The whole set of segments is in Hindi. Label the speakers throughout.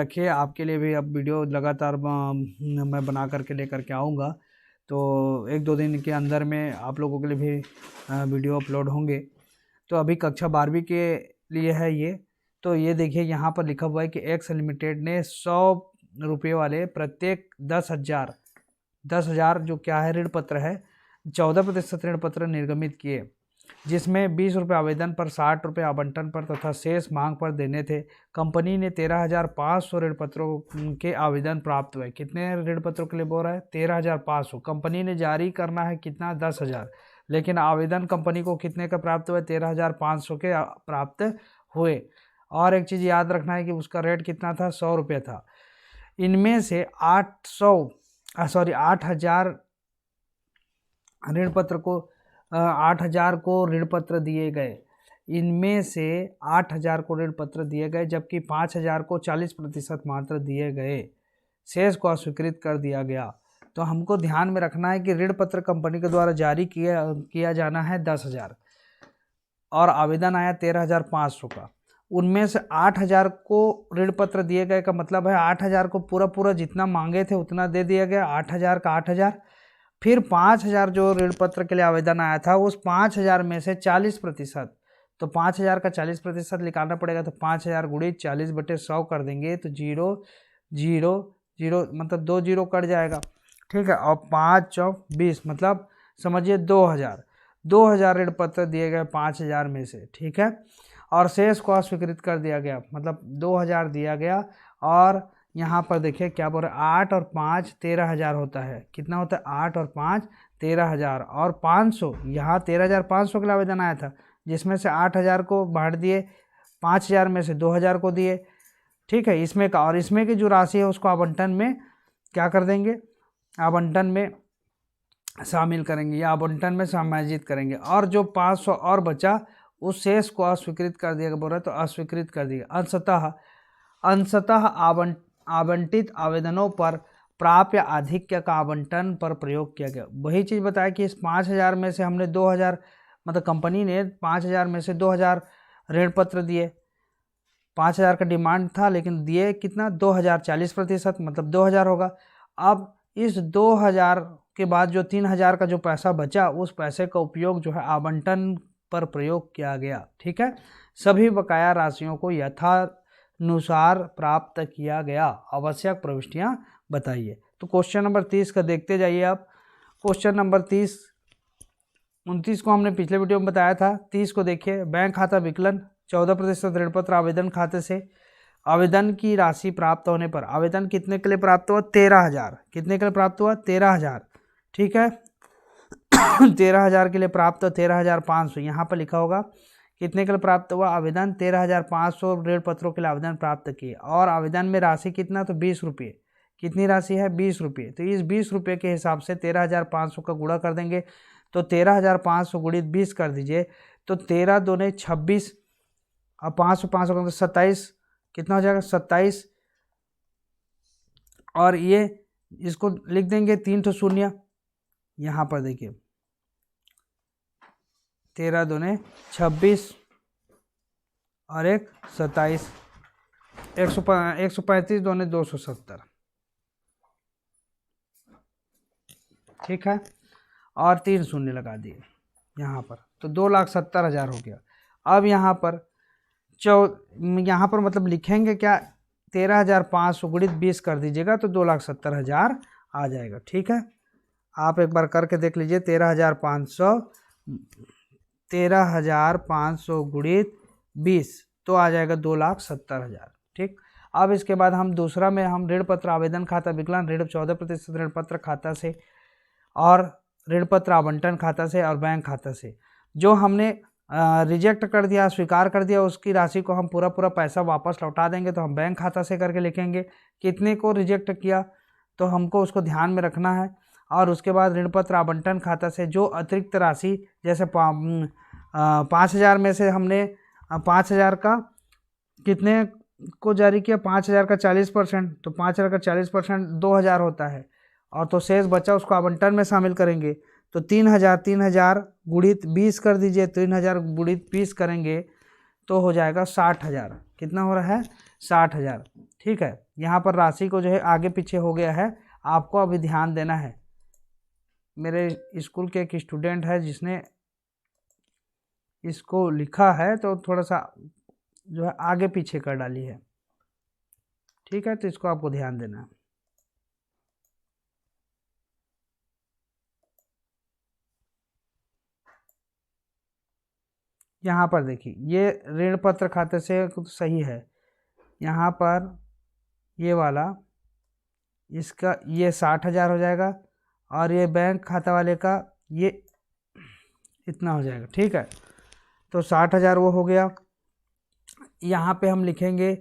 Speaker 1: रखिए। आपके लिए भी अब वीडियो लगातार मैं बना करके लेकर के आऊँगा, तो 1-2 दिन के अंदर में आप लोगों के लिए भी वीडियो अपलोड होंगे। तो अभी कक्षा 12वीं के लिए है ये। तो ये देखिए यहाँ पर लिखा हुआ है कि एक्स लिमिटेड ने 100 रुपये वाले प्रत्येक 10,000 जो क्या है ऋण पत्र है, 14% ऋण पत्र निर्गमित किए, जिसमें 20 रुपये आवेदन पर, 60 रुपये आवंटन पर तथा शेष मांग पर देने थे। कंपनी ने 13,500 ऋण पत्रों के आवेदन प्राप्त हुए। कितने ऋण पत्रों के लिए बोल रहा है? 13,500। कंपनी ने जारी करना है कितना? 10,000, लेकिन आवेदन कंपनी को कितने का प्राप्त हुए? 13,500 के प्राप्त हुए। और एक चीज़ याद रखना है कि उसका रेट कितना था? 100 रुपये था। इनमें से 8,000 ऋण पत्र को 8,000 को ऋण पत्र दिए गए। इनमें से 8,000 को ऋण पत्र दिए गए, जबकि 5,000 को 40% मात्र दिए गए। शेष को अस्वीकृत कर दिया गया। तो हमको ध्यान में रखना है कि ऋण पत्र कंपनी के द्वारा जारी किया जाना है 10,000 और आवेदन आया 13,500 का। उनमें से 8,000 को ऋण पत्र दिए गए का मतलब है 8,000 को पूरा जितना मांगे थे उतना दे दिया गया, 8,000 का 8,000। फिर 5,000 जो ऋण पत्र के लिए आवेदन आया था, उस 5,000 में से 40%, तो 5,000 का 40% निकालना पड़ेगा। तो 5,000 गुणित 40/100 कर देंगे तो 0 0 0 मतलब 2 0 कट जाएगा, ठीक है। और 5 चौक 20 मतलब समझिए 2,000 ऋण पत्र दिए गए 5,000 में से, ठीक है। और शेष को अस्वीकृत कर दिया गया, मतलब 2,000 दिया गया। और यहाँ पर देखिए क्या बोल रहे हैं, 8 और 5 13,000 होता है। कितना होता है? 8 और 5 13,000। और 500, यहाँ 13,500 के लिए आवेदन आया था, जिसमें से 8,000 को बांट दिए, 5,000 में से 2,000 को दिए, ठीक है। इसमें का और इसमें की जो राशि है उसको आवंटन में क्या कर देंगे? आवंटन में शामिल करेंगे या आवंटन में समायोजित करेंगे। और जो 500 और बचा उस शेष को अस्वीकृत कर दिया, बोल रहा है तो अस्वीकृत कर दिया। अंशतः आवंटित आवेदनों पर प्राप्य आधिक्य का आवंटन पर प्रयोग किया गया। वही चीज़ बताया कि इस 5,000 में से हमने 2,000, मतलब कंपनी ने 5,000 में से 2,000 ऋण पत्र दिए। 5,000 का डिमांड था लेकिन दिए कितना? 2,000, 40%, मतलब 2,000 होगा। अब इस 2,000 के बाद जो 3,000 का जो पैसा बचा, उस पैसे का उपयोग जो है आवंटन पर प्रयोग किया गया, ठीक है। सभी बकाया राशियों को यथानुसार प्राप्त किया गया। आवश्यक प्रविष्टियां बताइए। तो क्वेश्चन नंबर 30 का देखते जाइए आप। क्वेश्चन नंबर 30, 29 को हमने पिछले वीडियो में बताया था। 30 को देखिए। बैंक खाता विकलन 14% ऋण पत्र आवेदन खाते से। आवेदन की राशि प्राप्त होने पर, आवेदन कितने के लिए प्राप्त हुआ? 13,000। कितने के लिए प्राप्त हुआ? 13,000, ठीक है। 13,000 के लिए प्राप्त, 13,500 यहाँ पर लिखा होगा। कितने के लिए प्राप्त हुआ? आवेदन 13,500 ऋण पत्रों के लिए आवेदन प्राप्त किए। और आवेदन में राशि कितना? तो 20 रुपये। कितनी राशि है? 20 रुपये। तो इस 20 रुपये के हिसाब से 13,500 का गुणा कर देंगे। तो 13,500 गुणित 20 कर दीजिए, तो 13 दूने 26 और 500 का 27, कितना हो जाएगा? 27। और ये इसको लिख देंगे 3 तो शून्य। यहाँ पर देखिए 13 दूने 26 और 1 27, 135 दूने 270, ठीक है। और 3 शून्य लगा दिए यहाँ पर, तो 2,70,000 हो गया। अब यहाँ पर यहाँ पर मतलब लिखेंगे क्या? 13,500 गुणित 20 कर दीजिएगा तो 2,70,000 आ जाएगा, ठीक है। आप एक बार करके देख लीजिए। 13,500 गुणित 20 तो आ जाएगा 2,70,000, ठीक। अब इसके बाद हम दूसरा में हम ऋण पत्र आवेदन खाता विकलन, ऋण 14% ऋण पत्र खाता से और ऋण पत्र आवंटन खाता से और बैंक खाता से, जो हमने रिजेक्ट कर दिया, स्वीकार कर दिया, उसकी राशि को हम पूरा पैसा वापस लौटा देंगे। तो हम बैंक खाता से करके लिखेंगे। कितने को रिजेक्ट किया तो हमको उसको ध्यान में रखना है। और उसके बाद ऋण पत्र आवंटन खाता से जो अतिरिक्त राशि, जैसे 5,000 में से हमने 5,000 का कितने को जारी किया? 5,000 का 40%, तो 5,000 का 40% 2,000 होता है। और तो शेष बचा उसको आवंटन में शामिल करेंगे। तो 3,000 गुणित 20 कर दीजिए। 3,000 गुणित 20 करेंगे तो हो जाएगा 60,000। कितना हो रहा है? 60,000, ठीक है। यहाँ पर राशि को जो है आगे पीछे हो गया है, आपको अभी ध्यान देना है। मेरे स्कूल के एक स्टूडेंट है जिसने इसको लिखा है, तो थोड़ा सा जो है आगे पीछे कर डाली है, ठीक है, तो इसको आपको ध्यान देना है। यहाँ पर देखिए ये ऋण पत्र खाते से तो सही है, यहाँ पर ये वाला इसका ये 60,000 हो जाएगा और ये बैंक खाता वाले का ये इतना हो जाएगा, ठीक है। तो 60,000 वो हो गया। यहाँ पे हम लिखेंगे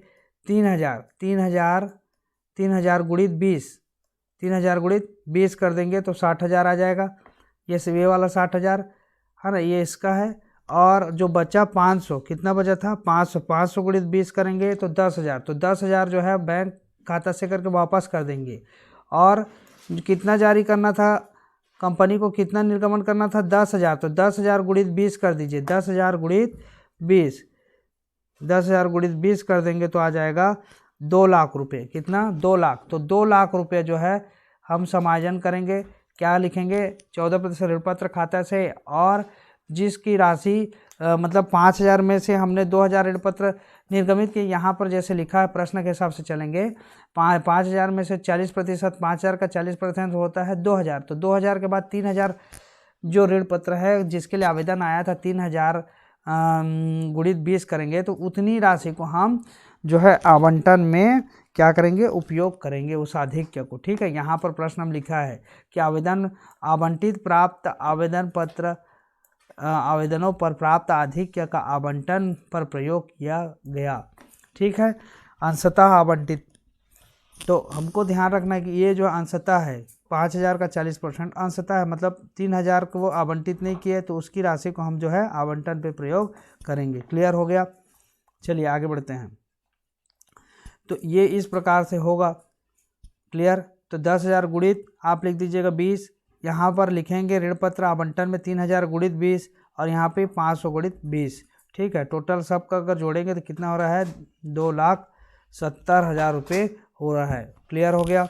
Speaker 1: 3,000 गुणित 20, 3,000 गुणित 20 कर देंगे तो 60,000 आ जाएगा। ये वाला 60,000 है ना, ये इसका है। और जो बचा 500, कितना बचा था 500 गुणित 20 करेंगे तो 10,000, तो 10,000 जो है बैंक खाता से करके वापस कर देंगे। और कितना जारी करना था, कंपनी को कितना निर्गमन करना था 10,000, तो 10,000 गुणित 20 कर दीजिए, 10,000 गुणित 20, 10,000 गुणित 20 कर देंगे तो आ जाएगा 2 लाख रुपये। कितना 2 लाख, तो 2 लाख रुपये जो है हम समायोजन करेंगे। क्या लिखेंगे 14% ऋण पत्र खाता से, और जिसकी राशि मतलब 5,000 में से हमने 2,000 ऋण पत्र निर्गमित किए। यहाँ पर जैसे लिखा है प्रश्न के हिसाब से चलेंगे, 5,000 में से 40%, 5,000 का 40% होता है 2,000, तो 2,000 के बाद 3,000 जो ऋण पत्र है जिसके लिए आवेदन आया था 3,000 गुणित 20 करेंगे तो उतनी राशि को हम जो है आवंटन में क्या करेंगे, उपयोग करेंगे उस आधिक्य को, ठीक है। यहाँ पर प्रश्न हम लिखा है कि आवेदन आवंटित प्राप्त आवेदन पत्र आवेदनों पर प्राप्त आधिक्य का आवंटन पर प्रयोग किया गया, ठीक है। अंशतः आवंटित, तो हमको ध्यान रखना है कि ये जो अंशतः है 5,000 का 40% अंशतः है, मतलब 3,000 को वो आवंटित नहीं किए तो उसकी राशि को हम जो है आवंटन पे प्रयोग करेंगे। क्लियर हो गया। चलिए आगे बढ़ते हैं। तो ये इस प्रकार से होगा। क्लियर। तो 10,000 गुणित आप लिख दीजिएगा 20, यहाँ पर लिखेंगे ऋण पत्र आवंटन में 3,000 गुणित 20 और यहाँ पे 500 गुणित 20, ठीक है। टोटल सबका अगर जोड़ेंगे तो कितना हो रहा है 2,70,000 रुपये हो रहा है। क्लियर हो गया।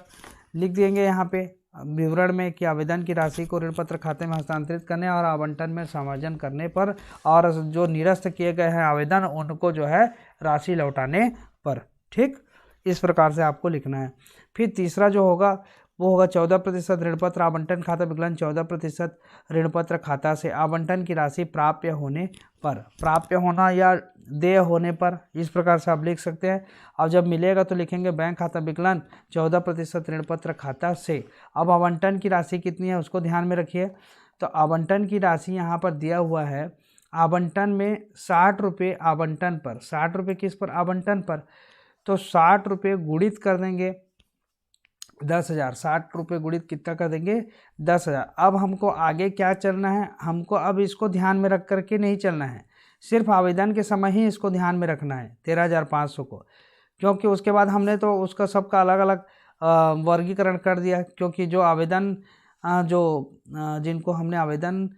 Speaker 1: लिख देंगे यहाँ पे विवरण में कि आवेदन की राशि को ऋण पत्र खाते में हस्तांतरित करने और आवंटन में समायोजन करने पर और जो निरस्त किए गए हैं आवेदन उनको जो है राशि लौटाने पर, ठीक। इस प्रकार से आपको लिखना है। फिर तीसरा जो होगा वो होगा 14% ऋण पत्र आवंटन खाता विकलन 14% ऋण पत्र खाता से आवंटन की राशि प्राप्य होने पर, प्राप्य होना या देय होने पर, इस प्रकार से आप लिख सकते हैं। अब जब मिलेगा तो लिखेंगे बैंक खाता विकलन 14% ऋण पत्र खाता से। अब आवंटन की राशि कितनी है उसको ध्यान में रखिए। तो आवंटन की राशि यहाँ पर दिया हुआ है, आवंटन में 60 रुपये आवंटन पर, 60 रुपये किस पर, आवंटन पर। तो 60 रुपये गुणित कर देंगे 10,000, 60 रुपये गुणित कितना कर देंगे 10,000। अब हमको आगे क्या चलना है, हमको अब इसको ध्यान में रख करके नहीं चलना है, सिर्फ आवेदन के समय ही इसको ध्यान में रखना है 13,500 को, क्योंकि उसके बाद हमने तो उसका सबका अलग अलग वर्गीकरण कर दिया। क्योंकि जो आवेदन जिनको हमने आवेदन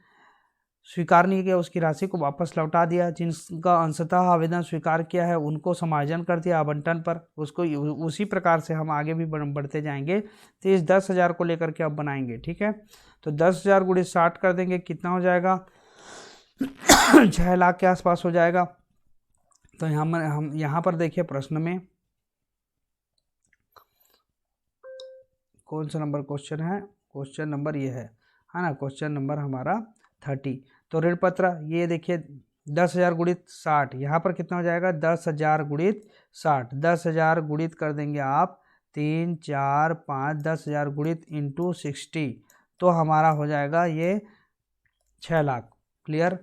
Speaker 1: स्वीकार नहीं किया उसकी राशि को वापस लौटा दिया, जिनका अंशतः आवेदन स्वीकार किया है उनको समायोजन कर दिया आवंटन पर, उसको उसी प्रकार से हम आगे भी बढ़ते जाएंगे। तो इस 10,000 को लेकर के अब बनाएंगे, ठीक है। तो 10,000 गुणित 60 कर देंगे, कितना हो जाएगा 6 लाख के आसपास हो जाएगा। तो हम यहाँ पर देखिए प्रश्न में कौन सा नंबर क्वेश्चन है, क्वेश्चन नंबर ये है ना, क्वेश्चन नंबर हमारा 30। तो ऋण पत्र ये देखिए 10,000 गुणित 60, यहाँ पर कितना हो जाएगा 10,000 गुणित 60, 10,000 गुणित कर देंगे आप 3, 4, 5, 10,000 गुणित इंटू 60, तो हमारा हो जाएगा ये 6 लाख। क्लियर।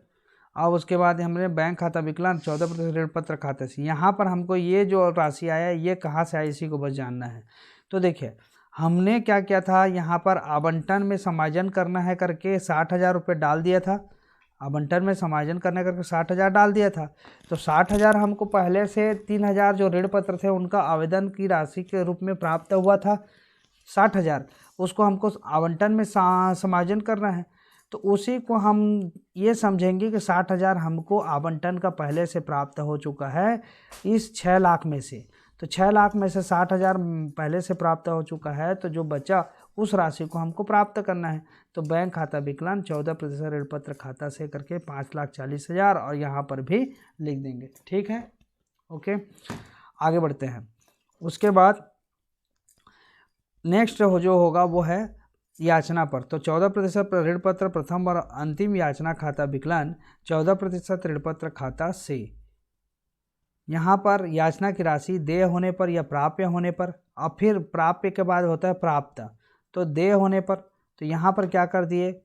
Speaker 1: अब उसके बाद हमने बैंक खाता विकलन 14% ऋण पत्र खाते से, यहाँ पर हमको ये जो राशि आया ये कहाँ से आया इसी को बस जानना है। तो देखिए हमने क्या किया था, यहाँ पर आवंटन में समायोजन करना है करके 60,000 रुपये डाल दिया था, आवंटन में समायोजन करने करके 60,000 डाल दिया था। तो 60,000 हमको पहले से 3,000 जो ऋण पत्र थे उनका आवेदन की राशि के रूप में प्राप्त हुआ था 60,000, उसको हमको आवंटन में समायोजन करना है। तो उसी को हम ये समझेंगे कि 60,000 हमको आवंटन का पहले से प्राप्त हो चुका है इस 6 लाख में से। तो 6 लाख में से 60,000 पहले से प्राप्त हो चुका है, तो जो बचा उस राशि को हमको प्राप्त करना है। तो बैंक खाता विकलन 14% ऋण पत्र खाता से करके 5,40,000 और यहाँ पर भी लिख देंगे। ठीक है, ओके, आगे बढ़ते हैं। उसके बाद नेक्स्ट जो होगा वो है याचना पर। तो 14% ऋण पत्र प्रथम और अंतिम याचना खाता विकलन 14% ऋण पत्र खाता से। यहाँ पर याचना की राशि देय होने पर या प्राप्य होने पर, और फिर प्राप्य के बाद होता है प्राप्त। तो देय होने पर, तो यहाँ पर क्या कर दिए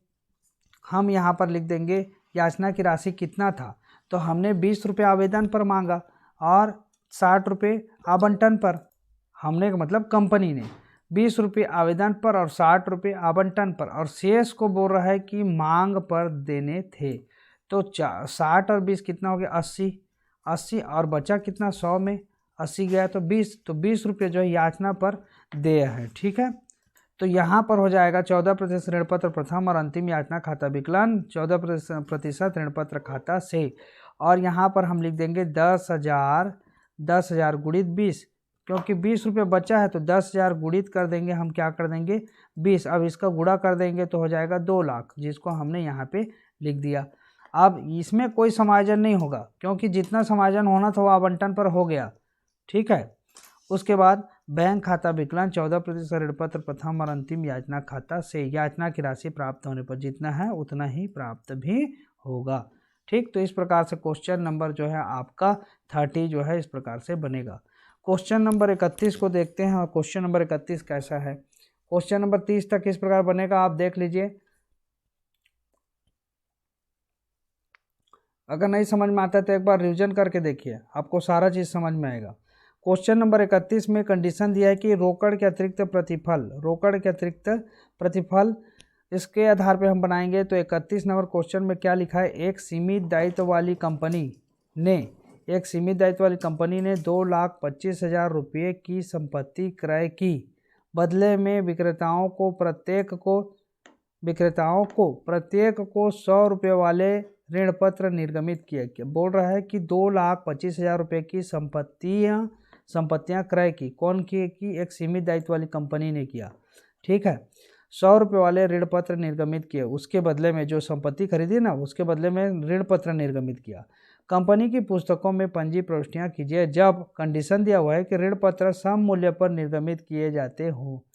Speaker 1: हम, यहाँ पर लिख देंगे याचना की राशि कितना था। तो हमने 20 रुपये आवेदन पर मांगा और 60 रुपये आवंटन पर। हमने मतलब कंपनी ने 20 रुपये आवेदन पर और 60 रुपये आवंटन पर, और शेष को बोल रहा है कि मांग पर देने थे। तो 60 और 20 कितना हो गया 80 और बचा कितना 100 में 80 गया तो 20, तो 20 रुपये जो है याचना पर देय है। ठीक है, तो यहाँ पर हो जाएगा 14% ऋण पत्र प्रथम और अंतिम याचना खाता विकलन 14% ऋण पत्र खाता से। और यहाँ पर हम लिख देंगे 10,000 गुणित 20, क्योंकि 20 रुपये बचा है तो 10,000 गुणित कर देंगे हम, क्या कर देंगे 20। अब इसका गुणा कर देंगे तो हो जाएगा 2 लाख, जिसको हमने यहाँ पे लिख दिया। अब इसमें कोई समायोजन नहीं होगा, क्योंकि जितना समायोजन होना था वो आवंटन पर हो गया। ठीक है, उसके बाद बैंक खाता विकलन 14% ऋण पत्र प्रथम और अंतिम याचना खाता से। याचना की राशि प्राप्त होने पर जितना है उतना ही प्राप्त भी होगा। ठीक, तो इस प्रकार से क्वेश्चन नंबर जो है आपका 30 जो है इस प्रकार से बनेगा। क्वेश्चन नंबर 31 को देखते हैं, और क्वेश्चन नंबर 31 कैसा है। क्वेश्चन नंबर 30 तक किस प्रकार बनेगा आप देख लीजिए। अगर नहीं समझ में आता है तो एक बार रिवीजन करके देखिए, आपको सारा चीज़ समझ में आएगा। क्वेश्चन नंबर 31 में कंडीशन दिया है कि रोकड़ के अतिरिक्त प्रतिफल इसके आधार पे हम बनाएंगे। तो 31 नंबर क्वेश्चन में क्या लिखा है, एक सीमित दायित्व वाली कंपनी ने 2,25,000 रुपये की संपत्ति क्रय की। बदले में विक्रेताओं को प्रत्येक को 100 रुपये वाले ऋण पत्र निर्गमित किया। बोल रहा है कि 2,25,000 रुपये की संपत्तियां क्रय की। कौन की? एक सीमित दायित्व वाली कंपनी ने किया। ठीक है, 100 रुपये वाले ऋण पत्र निर्गमित किए। उसके बदले में जो संपत्ति खरीदी ना, उसके बदले में ऋण पत्र निर्गमित किया। कंपनी की पुस्तकों में पंजी प्रविष्टियां कीजिए जब कंडीशन दिया हुआ है कि ऋण पत्र सम मूल्य पर निर्गमित किए जाते हो।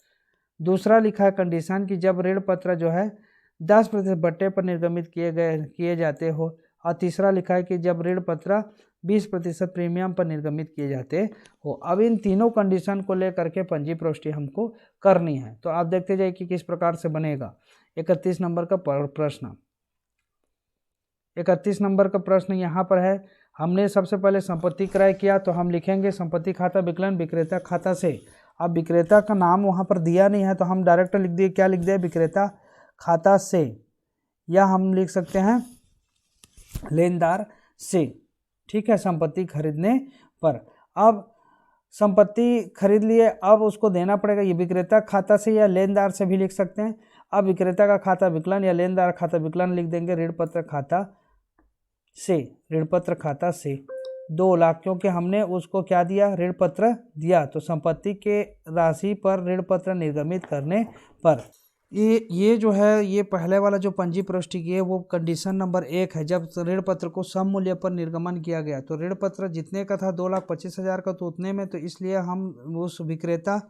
Speaker 1: दूसरा लिखा है कंडीशन कि जब ऋण पत्र जो है 10% बट्टे पर निर्गमित किए जाते हो। और तीसरा लिखा है कि जब ऋण पत्र 20% प्रीमियम पर निर्गमित किए जाते हो। अब इन तीनों कंडीशन को लेकर के पंजी प्रविष्टि हमको करनी है। तो आप देखते जाइए कि किस प्रकार से बनेगा। 31 नंबर का प्रश्न, 31 नंबर का प्रश्न यहाँ पर है। हमने सबसे पहले संपत्ति क्रय किया, तो हम लिखेंगे संपत्ति खाता विकलन विक्रेता खाता से। अब विक्रेता का नाम वहाँ पर दिया नहीं है, तो हम डायरेक्ट लिख दिए, क्या लिख दिए, विक्रेता खाता से, या हम लिख सकते हैं लेनदार से। ठीक है, संपत्ति खरीदने पर। अब संपत्ति खरीद लिए, अब उसको देना पड़ेगा। ये विक्रेता खाता से या लेनदार से भी लिख सकते हैं। अब विक्रेता का खाता विकलन या लेनदार खाता विकलन लिख देंगे ऋण पत्र खाता से 2 लाख, क्योंकि हमने उसको क्या दिया, ऋण पत्र दिया। तो संपत्ति के राशि पर ऋण पत्र निर्गमित करने पर ये जो है, ये पहले वाला जो पंजी प्रविष्टि की है वो कंडीशन नंबर 1 है। जब ऋण पत्र को सम मूल्य पर निर्गमन किया गया, तो ऋण पत्र जितने का था 2,25,000 का, तो उतने में, तो इसलिए हम उस विक्रेता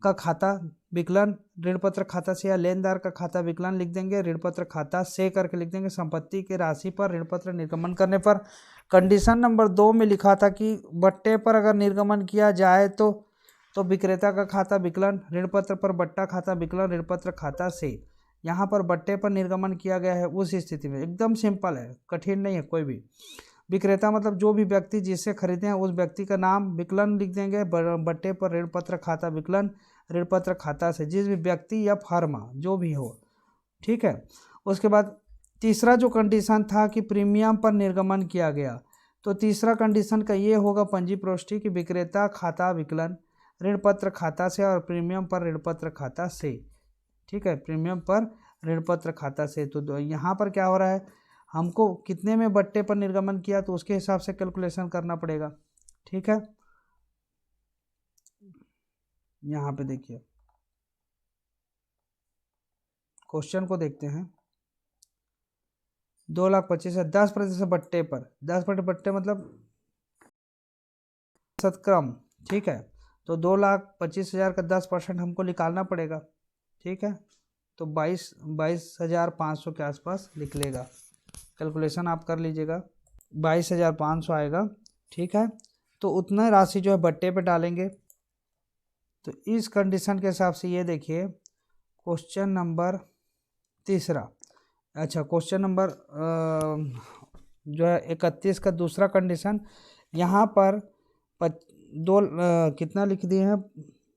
Speaker 1: का खाता विकलन ऋण पत्र खाता से या लेनदार का खाता विकलन लिख देंगे ऋण पत्र खाता से करके लिख देंगे संपत्ति की राशि पर ऋण पत्र निर्गमन करने पर। कंडीशन नंबर 2 में लिखा था कि बट्टे पर अगर निर्गमन किया जाए तो विक्रेता का खाता विकलन ऋण पत्र पर बट्टा खाता विकलन ऋण पत्र खाता से। यहाँ पर बट्टे पर निर्गमन किया गया है, उस स्थिति में एकदम सिंपल है, कठिन नहीं है कोई भी। विक्रेता मतलब जो भी व्यक्ति जिससे खरीदे हैं उस व्यक्ति का नाम, विकलन लिख देंगे बट्टे पर ऋण पत्र खाता विकलन ऋण पत्र खाता से, जिस भी व्यक्ति या फर्म जो भी हो। ठीक है, उसके बाद तीसरा जो कंडीशन था कि प्रीमियम पर निर्गमन किया गया, तो तीसरा कंडीशन का ये होगा पंजी प्रविष्टि कि विक्रेता खाता विकलन ऋण पत्र खाता से और प्रीमियम पर ऋण पत्र खाता से। ठीक है, प्रीमियम पर ऋण पत्र खाता से। तो यहाँ पर क्या हो रहा है, हमको कितने में बट्टे पर निर्गमन किया तो उसके हिसाब से कैलकुलेशन करना पड़ेगा। ठीक है, यहाँ पे देखिए क्वेश्चन को देखते हैं। 2,25,000 10% बट्टे पर, 10% बट्टे मतलब शतक्रम, ठीक है। तो 2,25,000 का 10% हमको निकालना पड़ेगा, ठीक है। तो 22,500 के आसपास निकलेगा। कैलकुलेशन आप कर लीजिएगा, 22,500 आएगा, ठीक है। तो उतना राशि जो है बट्टे पे डालेंगे। तो इस कंडीशन के हिसाब से ये देखिए क्वेश्चन नंबर तीसरा, अच्छा क्वेश्चन नंबर जो है 31 का दूसरा कंडीशन, यहाँ पर कितना लिख दिए हैं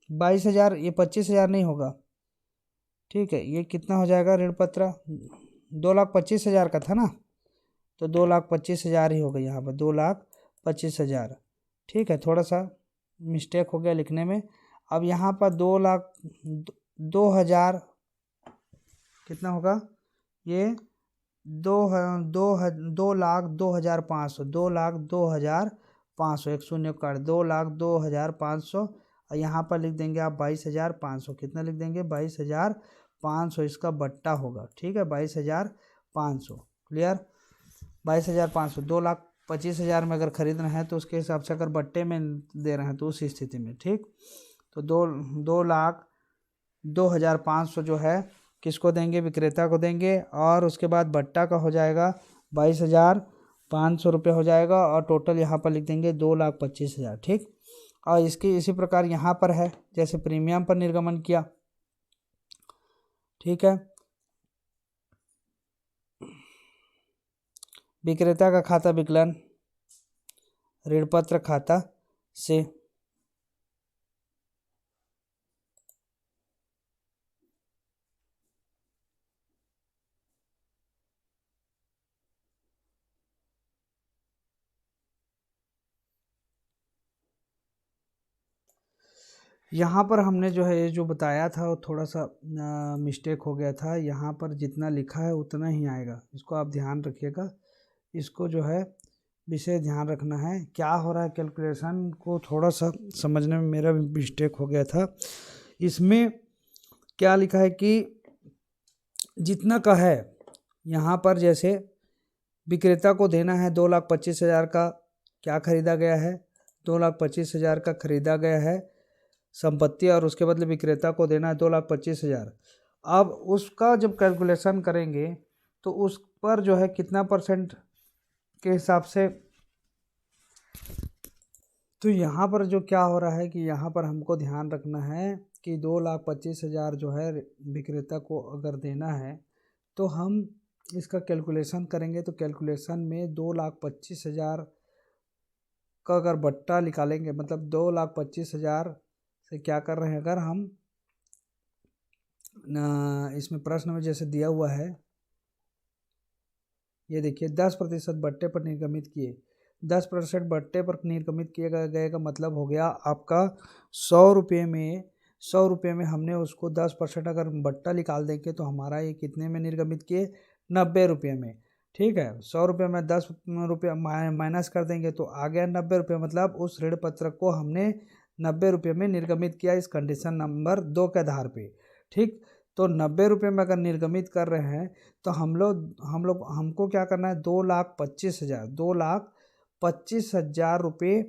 Speaker 1: 22,000, ये 25,000 नहीं होगा, ठीक है। ये कितना हो जाएगा ऋण पत्र, 2,25,000 का था ना, तो 2,25,000 ही होगा यहाँ पर, 2,25,000, ठीक है। थोड़ा सा मिस्टेक हो गया लिखने में। अब यहाँ पर 2,00,000 कितना होगा, ये 2,02,500, 2,02,500, एक शून्य काट, 2,02,500, और यहाँ पर लिख देंगे आप 22,500, कितना लिख देंगे 22,500, इसका बट्टा होगा, ठीक है। 22,500 क्लियर, 22,500, 2,25,000 में अगर खरीदना है तो उसके हिसाब से अगर बट्टे में दे रहे हैं तो उस स्थिति में, ठीक। तो 2,02,500 जो है किसको देंगे, विक्रेता को देंगे, और उसके बाद बट्टा का हो जाएगा 22,500 रुपये हो जाएगा, और टोटल यहाँ पर लिख देंगे 2,25,000, ठीक। और इसकी इसी प्रकार यहाँ पर है, जैसे प्रीमियम पर निर्गमन किया, ठीक है। विक्रेता का खाता विकलन ऋण पत्र खाता से, यहाँ पर हमने जो है ये जो बताया था वो थोड़ा सा मिस्टेक हो गया था। यहाँ पर जितना लिखा है उतना ही आएगा, इसको आप ध्यान रखिएगा, इसको जो है विषय ध्यान रखना है। क्या हो रहा है कैलकुलेशन को थोड़ा सा समझने में मेरा भी मिस्टेक हो गया था। इसमें क्या लिखा है कि जितना का है यहाँ पर, जैसे विक्रेता को देना है 2,25,000 का क्या खरीदा गया है, 2,25,000 का खरीदा गया है संपत्ति, और उसके बदले विक्रेता को देना है 2,25,000। अब उसका जब कैलकुलेशन करेंगे तो उस पर जो है कितना % के हिसाब से, तो यहाँ पर जो क्या हो रहा है कि यहाँ पर हमको ध्यान रखना है कि 2,25,000 जो है विक्रेता को अगर देना है तो हम इसका कैलकुलेशन करेंगे। तो कैलकुलेशन में 2,25,000 का अगर बट्टा निकालेंगे, मतलब 2,25,000 से क्या कर रहे हैं, अगर हम इसमें प्रश्न में जैसे दिया हुआ है, ये देखिए 10% बट्टे पर निर्गमित किए, 10% बट्टे पर निर्गमित किए गए का मतलब हो गया आपका 100 रुपये में हमने उसको 10% अगर बट्टा निकाल देंगे तो हमारा ये कितने में निर्गमित किए, 90 रुपये में, ठीक है। 100 रुपये में 10 रुपये माइनस कर देंगे तो आ गया 90 रुपये, मतलब उस ऋण पत्र को हमने 90 रुपये में निर्गमित किया इस कंडीशन नंबर 2 के आधार पे, ठीक। तो 90 रुपये में अगर निर्गमित कर रहे हैं तो हमको क्या करना है, 2,25,000 रुपये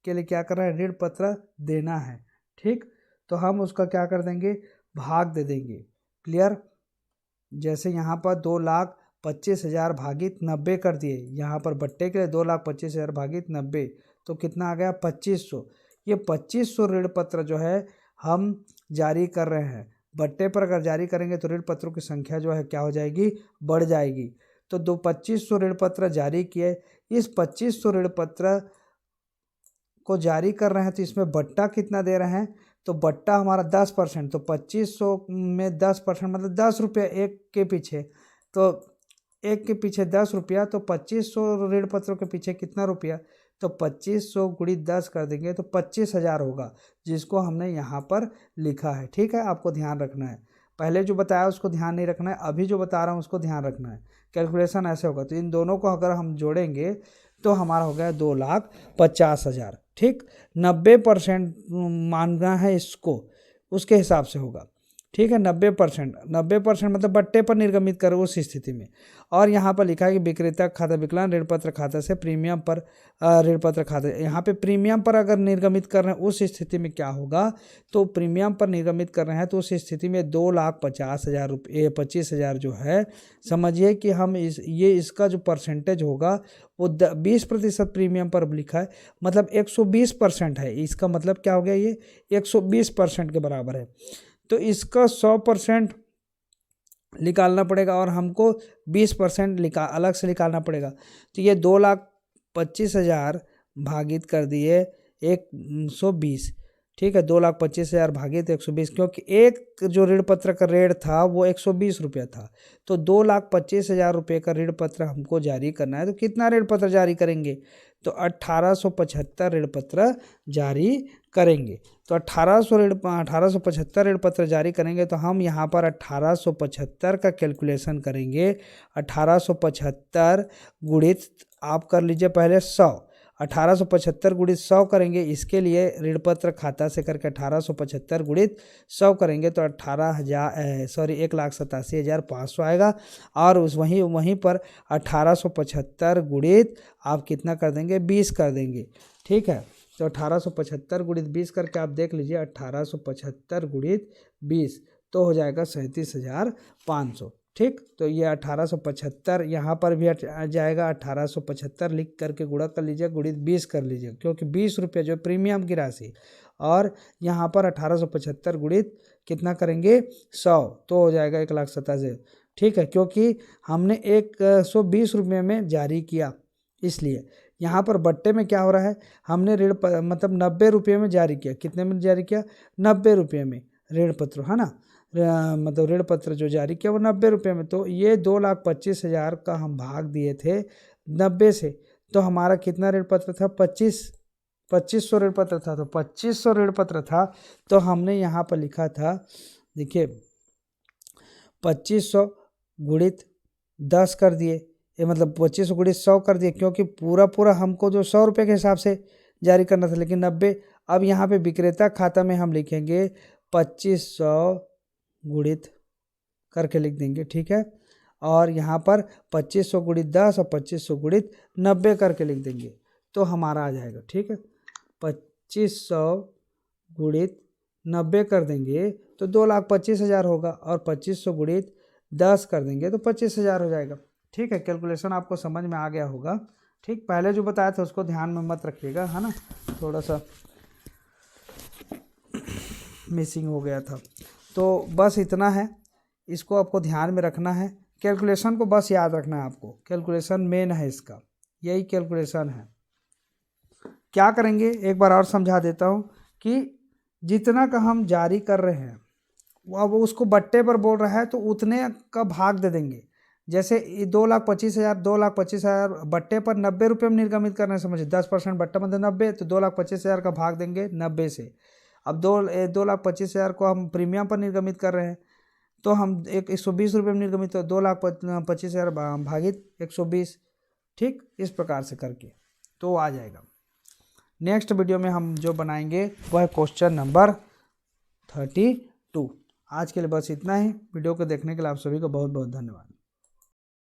Speaker 1: के लिए क्या कर रहे हैं, ऋण पत्र देना है, ठीक। तो हम उसका क्या कर देंगे, भाग दे देंगे, क्लियर। जैसे यहाँ पर 2,25,000 भागित 90 कर दिए, यहाँ पर बट्टे के लिए 2,25,000 भागित 90, तो कितना आ गया 2,500। ये 2,500 ऋण पत्र जो है हम जारी कर रहे हैं। बट्टे पर अगर जारी करेंगे तो ऋण पत्रों की संख्या जो है क्या हो जाएगी, बढ़ जाएगी। तो 2,2500 ऋण पत्र जारी किए, इस 2,500 ऋण पत्र को जारी कर रहे हैं तो इसमें बट्टा कितना दे रहे हैं, तो बट्टा हमारा 10%, तो 2,500 में 10% मतलब 10 रुपये एक के पीछे, तो एक के पीछे 10 रुपया, तो 2,500 ऋण पत्रों के पीछे कितना रुपया, तो 2,500 गुणित 10 कर देंगे तो 25,000 होगा, जिसको हमने यहाँ पर लिखा है, ठीक है। आपको ध्यान रखना है, पहले जो बताया उसको ध्यान नहीं रखना है, अभी जो बता रहा हूँ उसको ध्यान रखना है। कैलकुलेशन ऐसे होगा, तो इन दोनों को अगर हम जोड़ेंगे तो हमारा हो गया 2,50,000, ठीक, 90% मानना है इसको, उसके हिसाब से होगा। ठीक है, 90%, 90% मतलब बट्टे पर निर्गमित करें उस स्थिति में। और यहाँ पर लिखा है कि विक्रेता खाता विकलन ऋण पत्र खाता से प्रीमियम पर ऋण पत्र खाता, यहाँ पे प्रीमियम पर अगर निर्गमित कर रहे हैं उस स्थिति में क्या होगा, तो प्रीमियम पर निर्गमित कर रहे हैं तो उस स्थिति में 2,50,000 रुपये 25,000 जो है, समझिए कि हम इसका जो परसेंटेज होगा वो 20% प्रीमियम पर लिखा है, मतलब 120% है। इसका मतलब क्या हो गया, ये 120% के बराबर है। तो इसका 100% निकालना पड़ेगा और हमको 20% अलग से निकालना पड़ेगा। तो ये 2,25,000 भागित कर दिए 120, ठीक है, 2,25,000 भागित 120, क्योंकि एक जो ऋण पत्र का रेट था वो 120 रुपया था। तो 2,25,000 रुपये का ऋण पत्र हमको जारी करना है। तो कितना ऋण पत्र जारी करेंगे, तो 1,875 ऋण पत्र जारी करेंगे। तो 1,875 ऋण पत्र जारी करेंगे। तो हम यहाँ पर 1,875 का कैलकुलेशन करेंगे। 1,875 गुणित आप कर लीजिए पहले 100, 1,875 गुणित 100 करेंगे। इसके लिए ऋण पत्र खाता से करके 1,875 गुणित 100 करेंगे तो 1,87,500 आएगा। और उस वहीं पर 1,875 गुणित आप कितना कर देंगे, 20 कर देंगे। ठीक है, तो 1,875 गुणित 20 करके आप देख लीजिए, 1,875 गुणित 20 तो हो जाएगा 37,500। ठीक, तो ये 1,875 यहाँ पर भी आ जाएगा, 1,875 लिख करके गुणा कर लीजिए, गुणित 20 कर लीजिए, क्योंकि 20 रुपये जो प्रीमियम की राशि, और यहाँ पर 1,875 गुणित कितना करेंगे 100 तो हो जाएगा 1,87,000। ठीक है, क्योंकि हमने 120 रुपये में जारी किया, इसलिए यहाँ पर बट्टे में क्या हो रहा है, हमने ऋण मतलब 90 रुपये में जारी किया। कितने में जारी किया, 90 रुपये में ऋण पत्र, है ना, मतलब ऋण पत्र जो जारी किया वो 90 रुपये में। तो ये 2,25,000 का हम भाग दिए थे 90 से, तो हमारा कितना ऋण पत्र था, 2500 ऋण पत्र था। तो 2500 ऋण पत्र था, तो हमने यहाँ पर लिखा था, देखिए 2500 गुणित 10 कर दिए, ये मतलब 2500 गुणित 100 कर दिए, क्योंकि पूरा हमको जो 100 रुपये के हिसाब से जारी करना था, लेकिन 90। अब यहाँ पे विक्रेता खाता में हम लिखेंगे 2500 गुणित करके लिख देंगे। ठीक है, और यहाँ पर 2500 गुणित 10 और 2500 गुणित 90 करके लिख देंगे, तो हमारा आ जाएगा। ठीक है, 2500 गुणित 90 कर देंगे तो 2,25,000 होगा, और 2500 गुणित 10 कर देंगे तो 25,000 हो जाएगा। ठीक है, कैलकुलेशन आपको समझ में आ गया होगा। ठीक, पहले जो बताया था उसको ध्यान में मत रखिएगा, है ना, थोड़ा सा मिसिंग हो गया था। तो बस इतना है, इसको आपको ध्यान में रखना है, कैलकुलेशन को बस याद रखना है आपको, कैलकुलेशन मेन है इसका, यही कैलकुलेशन है। क्या करेंगे एक बार और समझा देता हूँ कि जितना का हम जारी कर रहे हैं अब उसको बट्टे पर बोल रहा है तो उतने का भाग दे देंगे। जैसे 2,25,000 बट्टे पर 90 रुपये में निर्गमित करना है, समझिए 10% बट्टा मतलब 90, तो 2,25,000 का भाग देंगे 90 से। अब 2,25,000 को हम प्रीमियम पर निर्गमित कर रहे हैं, तो हम 120 रुपये में निर्गमित, तो 2,25,000 भागित 120। ठीक, इस प्रकार से करके तो आ जाएगा। नेक्स्ट वीडियो में हम जो बनाएंगे वह है क्वेश्चन नंबर 32। आज के लिए बस इतना ही। वीडियो को देखने के लिए आप सभी को बहुत बहुत धन्यवाद।